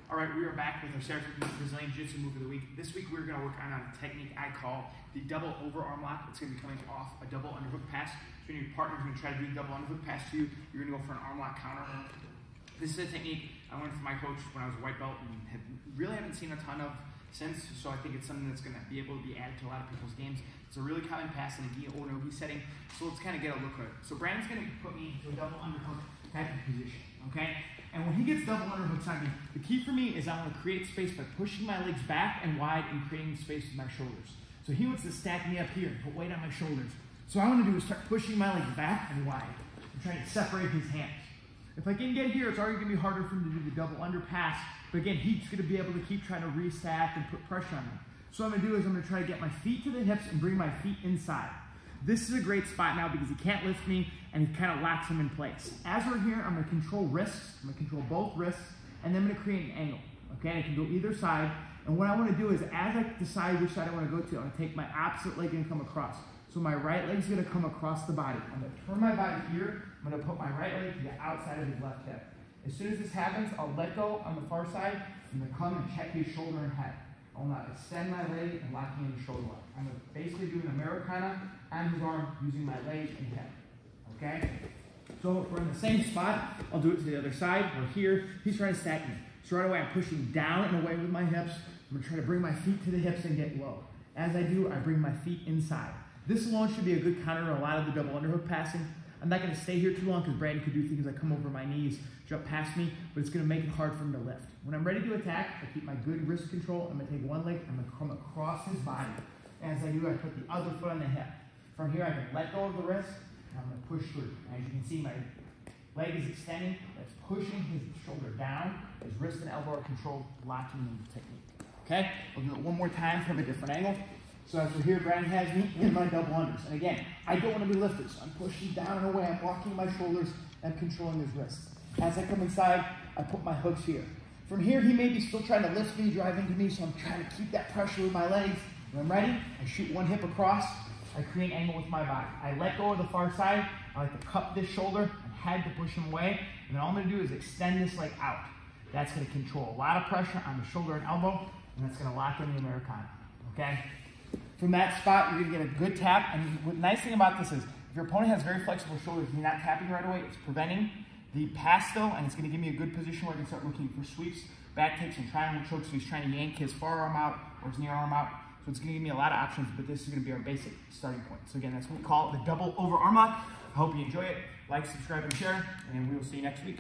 All right, we are back with our Serafin Brazilian Jiu-Jitsu move of the week. This week we're going to work on a technique I call the double over arm lock. It's going to be coming off a double underhook pass. So your partner's going to try to do the double underhook pass to you. You're going to go for an arm lock counter. This is a technique I learned from my coach when I was a white belt and really haven't seen a ton of since. So I think it's something that's going to be able to be added to a lot of people's games. It's a really common pass in a gi or no gi setting. So let's kind of get a look at it. So Brandon's going to put me into a double underhook type of position, okay? And when he gets double underhooks on me, the key for me is I want to create space by pushing my legs back and wide and creating space with my shoulders. So he wants to stack me up here and put weight on my shoulders. So what I want to do is start pushing my legs back and wide and trying to separate his hands. If I can get here, it's already going to be harder for him to do the double under pass. But again, he's going to be able to keep trying to restack and put pressure on me. So what I'm going to do is I'm going to try to get my feet to the hips and bring my feet inside. This is a great spot now because he can't lift me and he kind of locks him in place. As we're here, I'm going to control wrists. I'm going to control both wrists and then I'm going to create an angle. Okay, I can go either side. And what I want to do is as I decide which side I want to go to, I'm going to take my opposite leg and come across. So my right leg's going to come across the body. I'm going to turn my body here. I'm going to put my right leg to the outside of his left hip. As soon as this happens, I'll let go on the far side. I'm going to come and check his shoulder and head. I'll now extend my leg and locking in the shoulder lock. I'm basically doing Americana on his arm using my leg and head. Okay? So if we're in the same spot, I'll do it to the other side. We're here. He's trying to stack me. So right away, I'm pushing down and away with my hips. I'm going to try to bring my feet to the hips and get low. As I do, I bring my feet inside. This alone should be a good counter to a lot of the double underhook passing. I'm not going to stay here too long because Brandon could do things like come over my knees, jump past me, but it's going to make it hard for him to lift. When I'm ready to attack, I keep my good wrist control. I'm going to take one leg, I'm going to come across his body. As I do, I put the other foot on the hip. From here, I can let go of the wrist, and I'm going to push through. As you can see, my leg is extending. That's pushing his shoulder down. His wrist and elbow are controlled, locking in the technique. Okay? We'll do it one more time from a different angle. So as we're here, Brandon has me in my double unders. And again, I don't want to be lifted, so I'm pushing down and away. I'm locking my shoulders and controlling his wrist. As I come inside, I put my hooks here. From here, he may be still trying to lift me, drive into me, so I'm trying to keep that pressure with my legs. When I'm ready, I shoot one hip across. I create an angle with my body. I let go of the far side. I like to cup this shoulder and head to push him away. And then all I'm going to do is extend this leg out. That's going to control a lot of pressure on the shoulder and elbow, and that's going to lock in the Americana. Okay? From that spot, you're going to get a good tap. And the nice thing about this is, if your opponent has very flexible shoulders and you're not tapping right away, it's preventing the pass still, and it's going to give me a good position where I can start looking for sweeps, back takes, and triangle chokes. So he's trying to yank his far arm out or his near arm out. So it's going to give me a lot of options, but this is going to be our basic starting point. So again, that's what we call the double over arm lock. I hope you enjoy it. Like, subscribe, and share, and we will see you next week.